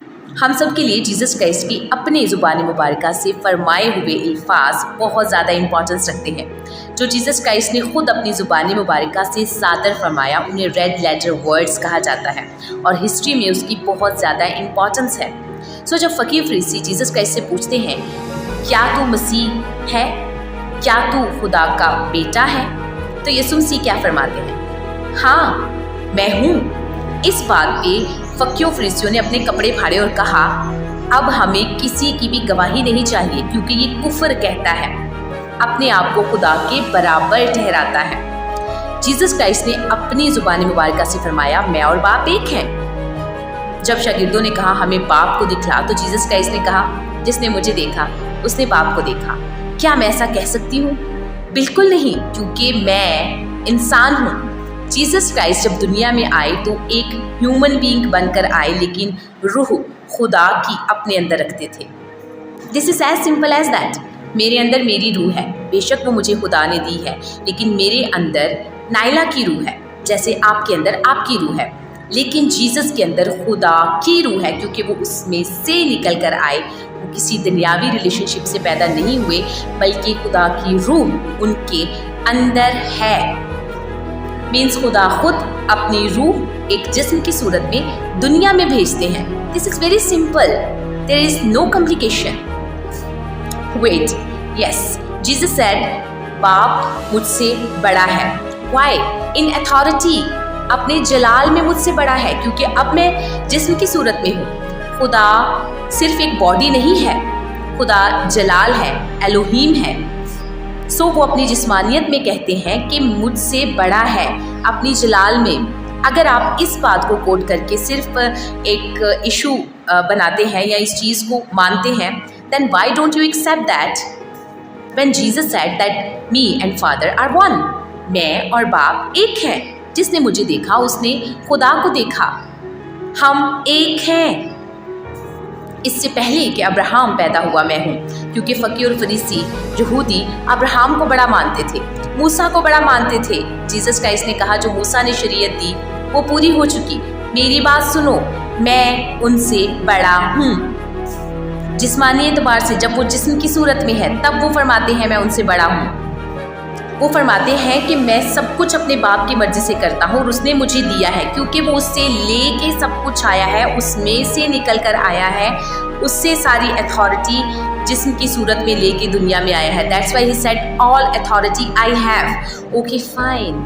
हम सब के लिए जीसस क्राइस्ट की अपने ज़ुबान मुबारक से फरमाए हुए अल्फाज बहुत ज़्यादा इंपॉर्टेंस रखते हैं। जो जीसस क्राइस्ट ने खुद अपनी ज़ुबान मुबारक से सादर फरमाया उन्हें रेड लेटर वर्ड्स कहा जाता है और हिस्ट्री में उसकी बहुत ज़्यादा इंपॉर्टेंस है। जब फ़कीर फरीसी जीसस क्राइस्ट से पूछते हैं क्या तू मसीह है, क्या तू खुदा का बेटा है, तो यीशु मसीह क्या फरमाते हैं? हाँ मैं हूँ। इस बात पे फकीर फरीसियों ने अपने कपड़े फाड़े और कहा अब हमें किसी की भी गवाही नहीं चाहिए क्योंकि ये कुफ्र कहता है, अपने आप को खुदा के बराबर ठहराता है। जीसस क्राइस्ट ने अपनी ज़ुबान मुबारक से फरमाया मैं और बाप एक हैं। जब शागिर्दों ने कहा हमें बाप को दिखला, तो जीसस क्राइस्ट ने कहा जिसने मुझे देखा उसने बाप को देखा। क्या मैं ऐसा कह सकती हूँ? बिल्कुल नहीं, क्योंकि मैं इंसान हूँ। जीसस क्राइस्ट जब दुनिया में आए तो एक ह्यूमन बीइंग बनकर आए, लेकिन रूह खुदा की अपने अंदर रखते थे। This is as simple as that. मेरे अंदर मेरी रूह है, बेशक वो मुझे खुदा ने दी है, लेकिन मेरे अंदर नाइला की रूह है, जैसे आपके अंदर आपकी रूह है। लेकिन जीसस के अंदर खुदा की रूह है, क्योंकि वो उसमें से निकल कर आए। वो किसी दुनियावी रिलेशनशिप से पैदा नहीं हुए, बल्कि खुदा की रूह उनके अंदर है। मीन्स खुदा खुद अपनी रूह एक जिस्म की सूरत में दुनिया में भेजते हैं। This is very simple, there is no complication. Wait, yes, Jesus said बाप मुझसे बड़ा है। व्हाई? इन अथॉरिटी, अपने जलाल में मुझसे बड़ा है, क्योंकि अब मैं जिस्म की सूरत में हूँ। खुदा सिर्फ एक बॉडी नहीं है, खुदा जलाल है, एलोहीम है। वो अपनी जिस्मानियत में कहते हैं कि मुझसे बड़ा है अपनी जलाल में। अगर आप इस बात को कोट करके सिर्फ एक इशू बनाते हैं या इस चीज़ को मानते हैं, then why don't you accept that when Jesus said that me and Father are one? मैं और बाप एक हैं। जिसने मुझे देखा उसने खुदा को देखा। हम एक हैं। इससे पहले कि अब्राहम पैदा हुआ मैं हूँ, क्योंकि फकीर और फरीसी यहूदी अब्राहम को बड़ा मानते थे, मूसा को बड़ा मानते थे। जीसस क्राइस्ट ने कहा जो मूसा ने शरीयत दी वो पूरी हो चुकी, मेरी बात सुनो, मैं उनसे बड़ा हूँ। जिस्मानी एतबार से जब वो जिस्म की सूरत में है तब वो फरमाते हैं मैं उनसे बड़ा हूँ। वो फरमाते हैं कि मैं सब कुछ अपने बाप की मर्जी से करता हूँ और उसने मुझे दिया है, क्योंकि वो उससे लेके सब कुछ आया है, उसमें से निकल कर आया है, उससे सारी अथॉरिटी जिस्म की सूरत में लेके दुनिया में आया है। That's why he said all authority I have. Okay fine,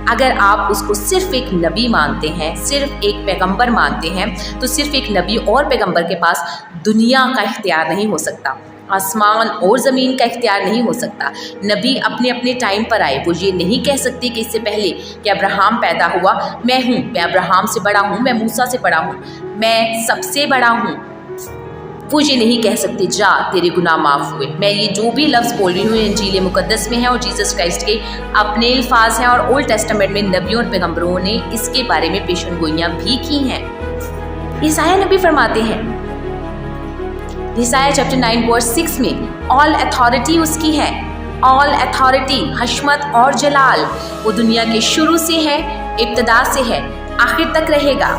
अगर आप उसको सिर्फ एक नबी मानते हैं, सिर्फ एक पैगंबर मानते हैं, तो सिर्फ एक नबी और पैगंबर के पास दुनिया का इख्तियार नहीं हो सकता, आसमान और ज़मीन का इख्तियार नहीं हो सकता। नबी अपने अपने टाइम पर आए। वो ये नहीं कह सकते कि इससे पहले कि अब्राहम पैदा हुआ मैं हूँ, मैं अब्राहम से बड़ा हूँ, मैं मूसा से बड़ा हूँ, मैं सबसे बड़ा हूँ। वो ये नहीं कह सकते जा तेरे गुनाह माफ़ हुए। मैं ये जो भी लफ्ज़ बोल रही हूँ इंजील मुक़द्दस में है और जीसस क्राइस्ट के अपने अल्फाज हैं, और ओल्ड टेस्टामेंट में नबियों और पैगंबरों ने इसके बारे में पेशनगोइयाँ भी की हैं। ईसाया नबी फरमाते हैं ईसाया चैप्टर 9 वर्स 6 में ऑल अथॉरिटी उसकी है। ऑल अथॉरिटी, हशमत और जलाल वो दुनिया के शुरू से है, इब्तदा से है, आखिर तक रहेगा।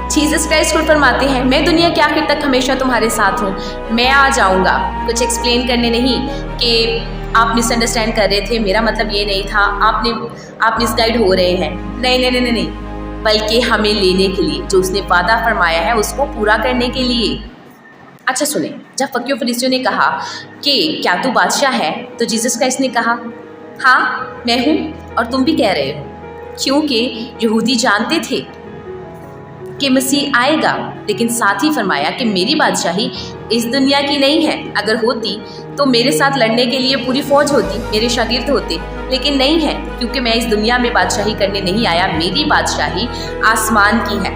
जीसस क्राइस्ट खुद फरमाते हैं मैं दुनिया के आखिर तक हमेशा तुम्हारे साथ हूँ, मैं आ जाऊँगा। कुछ एक्सप्लेन करने नहीं कि आप मिसअंडरस्टैंड कर रहे थे, मेरा मतलब ये नहीं था, आप मिसगाइड हो रहे हैं। नहीं नहीं नहीं नहीं, बल्कि हमें लेने के लिए, जो उसने वादा फरमाया है उसको पूरा करने के लिए। अच्छा सुने, जब फकीर फरीसियों ने कहा कि क्या तू बादशाह है, तो जीसस क्राइस्ट ने कहा हाँ मैं हूँ और तुम भी कह रहे हो, क्योंकि यहूदी जानते थे कि मसीह आएगा, लेकिन साथ ही फरमाया कि मेरी बादशाही इस दुनिया की नहीं है। अगर होती तो मेरे साथ लड़ने के लिए पूरी फौज होती, मेरे शागिर्द होते, लेकिन नहीं है, क्योंकि मैं इस दुनिया में बादशाही करने नहीं आया, मेरी बादशाही आसमान की है।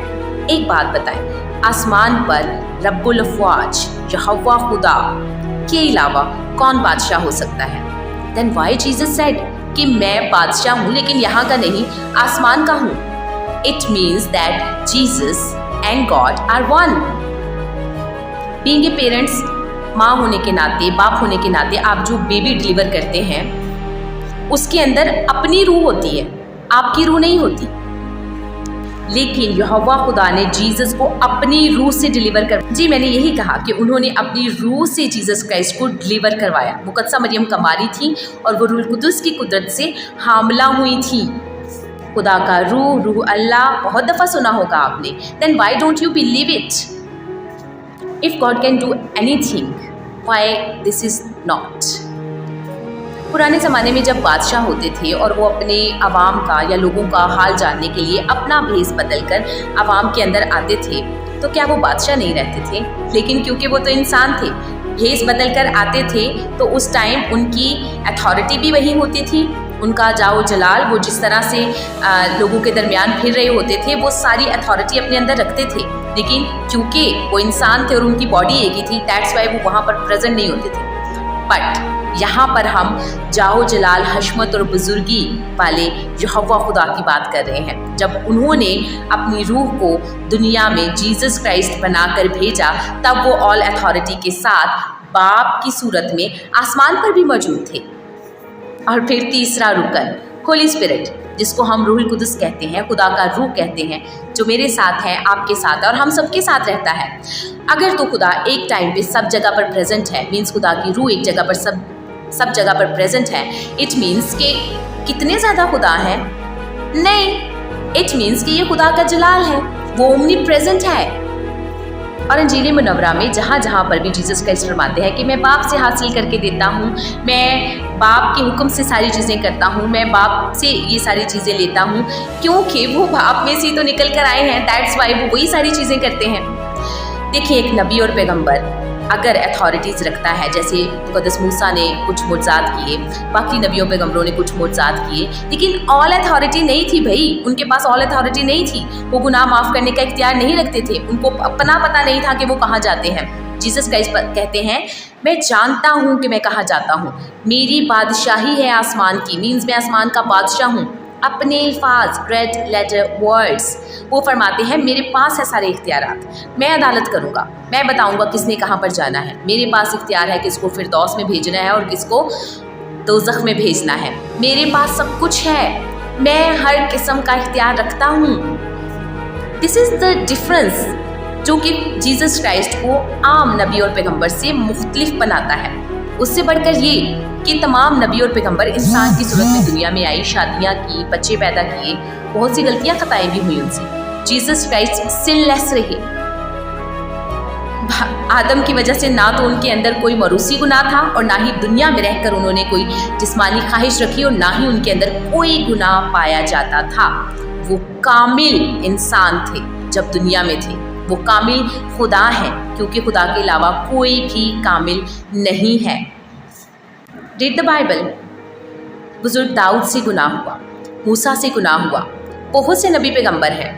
एक बात बताएं, आसमान पर रब्बुल अफ़वाज यहोवा खुदा के अलावा कौन बादशाह हो सकता है? देन व्हाई जीसस सेड कि मैं बादशाह हूँ, लेकिन यहाँ का नहीं, आसमान का हूँ। It means that Jesus and God are one. Being a parents, माँ होने के नाते, बाप होने के नाते, आप जो बेबी डिलीवर करते हैं उसके अंदर अपनी रूह होती है, आपकी रूह नहीं होती। लेकिन यहोवा खुदा ने जीसस को अपनी रूह से डिलीवर कर जी मैंने यही कहा कि उन्होंने अपनी रूह से जीसस क्राइस्ट को डिलीवर करवाया। मुकद्दसा मरियम कमारी थी और वो रूह कुदस की कुदरत से हामला हुई थी। खुदा का रूह अल्लाह बहुत दफ़ा सुना होगा आपने। Then why don't you believe it? If God can do anything, why this is not? पुराने ज़माने में जब बादशाह होते थे और वो अपने अवाम का या लोगों का हाल जानने के लिए अपना भेष बदलकर अवाम के अंदर आते थे, तो क्या वो बादशाह नहीं रहते थे? लेकिन क्योंकि वो तो इंसान थे, भेष बदल कर आते थे, तो उस टाइम उनकी अथॉरिटी भी वही होती थी। उनका जाओ जलाल, वो जिस तरह से लोगों के दरमियान फिर रहे होते थे, वो सारी अथॉरिटी अपने अंदर रखते थे। लेकिन क्योंकि वो इंसान थे और उनकी बॉडी एक ही थी, दैट्स वाई वो वहाँ पर प्रेजेंट नहीं होते थे। बट यहाँ पर हम जाओ जलाल, हशमत और बुजुर्गी वाले यहोवा खुदा की बात कर रहे हैं। जब उन्होंने अपनी रूह को दुनिया में जीसस क्राइस्ट बनाकर भेजा, तब वो ऑल अथॉरिटी के साथ बाप की सूरत में आसमान पर भी मौजूद थे। और फिर तीसरा रुकन होली स्पिरिट, जिसको हम रूहुल कुदस कहते हैं, खुदा का रूह कहते हैं, जो मेरे साथ है, आपके साथ है और हम सबके साथ रहता है। अगर तो खुदा एक टाइम पे सब जगह पर प्रेजेंट है, मीन्स खुदा की रूह एक जगह पर सब जगह पर प्रेजेंट है, इट मीन्स कि कितने ज़्यादा खुदा हैं? नहीं, इट मीन्स कि ये खुदा का जलाल है, वो ओमनी प्रेजेंट है। और इंजील मुनव्वरा में जहाँ जहाँ पर भी जीसस क्राइस्ट फरमाते हैं कि मैं बाप से हासिल करके देता हूँ, मैं बाप के हुक्म से सारी चीज़ें करता हूँ, मैं बाप से ये सारी चीज़ें लेता हूँ, क्योंकि वो बाप में से तो निकल कर आए हैं, दैट्स वाई वो वही सारी चीज़ें करते हैं। देखिए, एक नबी और पैगंबर अगर अथॉरिटीज़ रखता है, जैसे मुक़द्दस मूसा ने कुछ मुअज़ज़ात किए, बाकी नबियों पैगंबरों ने कुछ मुअज़्ज़ात किए, लेकिन ऑल अथॉरिटी नहीं थी भाई, उनके पास ऑल अथॉरिटी नहीं थी। वो गुनाह माफ़ करने का इख्तियार नहीं रखते थे, उनको अपना पता नहीं था कि वो कहाँ जाते हैं। जीसस क्राइस्ट कहते हैं, मैं जानता हूँ कि मैं कहाँ जाता हूँ, मेरी बादशाही है आसमान की, मीन्स मैं आसमान का बादशाह हूँ। अपने अल्फाज, रेड लेटर वर्ड्स, वो फरमाते हैं मेरे पास है सारे इख्तियारात, मैं अदालत करूँगा, मैं बताऊँगा किसने कहाँ पर जाना है, मेरे पास इख्तियार है किसको फिरदौस में भेजना है और किसको दोज़ख में भेजना है, मेरे पास सब कुछ है, मैं हर किस्म का इख्तियार रखता हूँ। दिस इज़ द डिफरेंस जो कि जीसस क्राइस्ट को आम नबी और पैगंबर से मुख्तलिफ बनाता है। उससे बढ़कर ये कि तमाम नबी और पैगंबर इंसान की सूरत में दुनिया में आई, शादियाँ की, बच्चे पैदा किए, बहुत सी गलतियाँ खताएं भी हुई उनसे। जीसस क्राइस्ट सिनलेस रहे। आदम की वजह से ना तो उनके अंदर कोई मरूसी गुनाह था और ना ही दुनिया में रहकर उन्होंने कोई जिस्मानी ख्वाहिश रखी और ना ही उनके अंदर कोई गुनाह पाया जाता था। वो कामिल इंसान थे जब दुनिया में थे, वो कामिल खुदा हैं, क्योंकि खुदा के अलावा कोई भी कामिल नहीं है। Read the Bible. बुजुर्ग दाऊद से गुनाह हुआ, मूसा से गुनाह हुआ, बहुत से नबी पैगंबर हैं।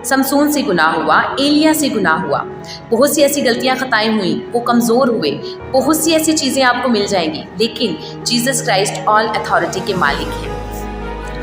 समसून से गुनाह हुआ, एलिया से गुनाह हुआ, बहुत सी ऐसी गलतियां खताएं हुई, वो कमज़ोर हुए, बहुत सी ऐसी चीज़ें आपको मिल जाएंगी। लेकिन जीसस क्राइस्ट ऑल अथॉरिटी के मालिक हैं।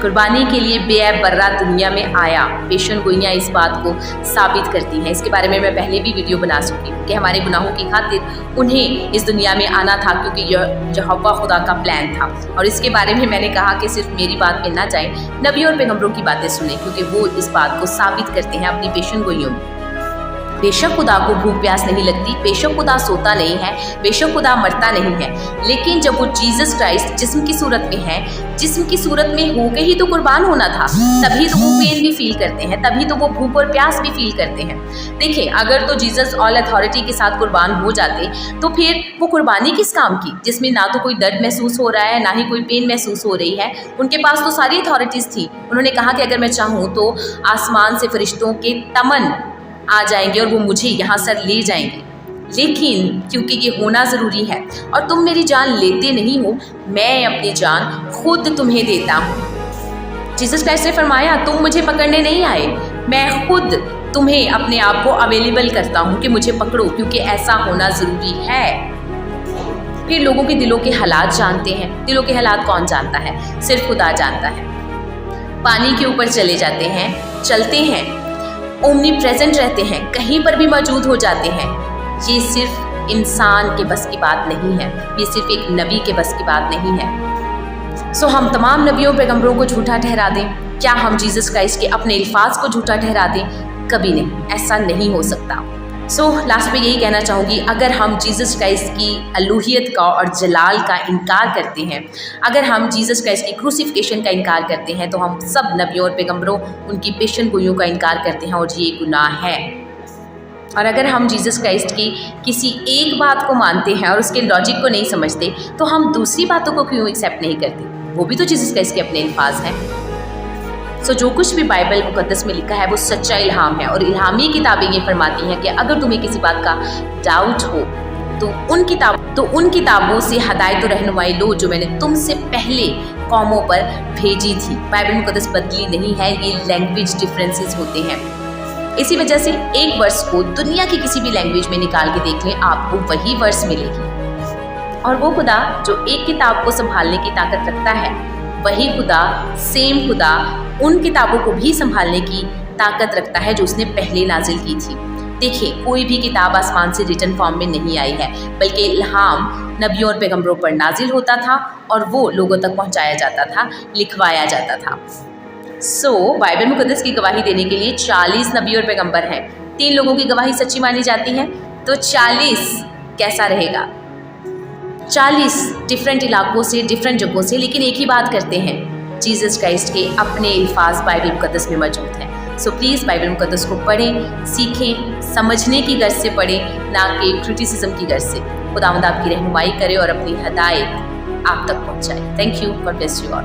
कुर्बानी के लिए बेऐब बर्रा दुनिया में आया। पेशन गोइयाँ इस बात को साबित करती हैं। इसके बारे में मैं पहले भी वीडियो बना चुकी हूँ कि हमारे गुनाहों की खातिर उन्हें इस दुनिया में आना था, क्योंकि यह यहोवा खुदा का प्लान था। और इसके बारे में मैंने कहा कि सिर्फ मेरी बात पे ना जाए, नबी और पैगंबरों की बातें सुने, क्योंकि वो इस बात को साबित करते हैं अपनी पेशन गोइयों में। बेशक खुदा को भूख प्यास नहीं लगती, बेशक खुदा सोता नहीं है, बेशक खुदा मरता नहीं है, लेकिन जब वो जीसस क्राइस्ट जिस्म की सूरत में है, जिस्म की सूरत में होके ही तो कुर्बान होना था, तभी तो वो पेन भी फील करते हैं, तभी तो वो भूख और प्यास भी फील करते हैं। देखिए, अगर तो जीसस ऑल अथॉरिटी के साथ कुर्बान हो जाते तो फिर वो कुर्बानी किस काम की, जिसमें ना तो कोई दर्द महसूस हो रहा है, ना ही कोई पेन महसूस हो रही है। उनके पास तो सारी अथॉरिटीज़ थी। उन्होंने कहा कि अगर मैं चाहूँ तो आसमान से फरिश्तों के तमन आ जाएंगे और वो मुझे यहाँ से ले जाएंगे, लेकिन क्योंकि ये होना ज़रूरी है और तुम मेरी जान लेते नहीं हो, मैं अपनी जान खुद तुम्हें देता हूँ। जीसस क्राइस्ट ने फरमाया, तुम मुझे पकड़ने नहीं आए, मैं खुद तुम्हें अपने आप को अवेलेबल करता हूँ कि मुझे पकड़ो, क्योंकि ऐसा होना ज़रूरी है। फिर लोगों के दिलों के हालात जानते हैं। दिलों के हालात कौन जानता है? सिर्फ खुदा जानता है। पानी के ऊपर चले जाते हैं, चलते हैं, ओमनी प्रेजेंट रहते हैं, कहीं पर भी मौजूद हो जाते हैं। ये सिर्फ इंसान के बस की बात नहीं है, ये सिर्फ एक नबी के बस की बात नहीं है। सो हम तमाम नबियों पैगंबरों को झूठा ठहरा दें? क्या हम जीसस क्राइस्ट के अपने अल्फाज को झूठा ठहरा दें? कभी नहीं, ऐसा नहीं हो सकता। सो लास्ट में यही कहना चाहूँगी, अगर हम जीसस क्राइस्ट की अलूहियत का और जलाल का इनकार करते हैं, अगर हम जीसस क्राइस्ट की क्रूसिफिकेशन का इनकार करते हैं, तो हम सब नबियों और पैगंबरों, उनकी पेशन गोइयों का इनकार करते हैं, और ये गुनाह है। और अगर हम जीसस क्राइस्ट की किसी एक बात को मानते हैं और उसके लॉजिक को नहीं समझते, तो हम दूसरी बातों को क्यों एक्सेप्ट नहीं करते? वो भी तो जीसस क्राइस्ट के अपने अल्फाज हैं। सो जो कुछ भी बाइबल मुकद्दस में लिखा है वो सच्चा इल्हाम है, और इल्हामी किताबें ये फरमाती हैं कि अगर तुम्हें किसी बात का डाउट हो तो उन किताबों से हदायत और रहनुमाई लो जो मैंने तुमसे पहले कौमों पर भेजी थी। बाइबल मुकद्दस बदली नहीं है, ये लैंग्वेज डिफरेंसेस होते हैं। इसी वजह से एक वर्स को दुनिया की किसी भी लैंग्वेज में निकाल के देख लें, आपको वही वर्स मिलेगी। और वो खुदा जो एक किताब को संभालने की ताकत रखता है, वही खुदा, सेम खुदा, उन किताबों को भी संभालने की ताकत रखता है जो उसने पहले नाजिल की थी। देखिए, कोई भी किताब आसमान से रिटन फॉर्म में नहीं आई है, बल्कि इल्हाम नबियों और पैगंबरों पर नाजिल होता था और वो लोगों तक पहुंचाया जाता था, लिखवाया जाता था। सो बाइबल मुकद्दस की गवाही देने के लिए 40 नबी और पैगंबर हैं। 3 लोगों की गवाही सच्ची मानी जाती है, तो 40 कैसा रहेगा? 40 डिफरेंट इलाकों से, डिफरेंट जगहों से, लेकिन एक ही बात करते हैं, जीसस क्राइस्ट के अपने अल्फाज बाइबल मुकद्दस में मौजूद हैं। सो प्लीज़ बाइबल मुकद्दस को पढ़ें, सीखें, समझने की गर्ज से पढ़ें, ना कि क्रिटिसिज्म की गर्ज से। खुदावंद आपकी रहनुमाई करे और अपनी हदायत आप तक पहुंचाए। Thank you, God bless you all.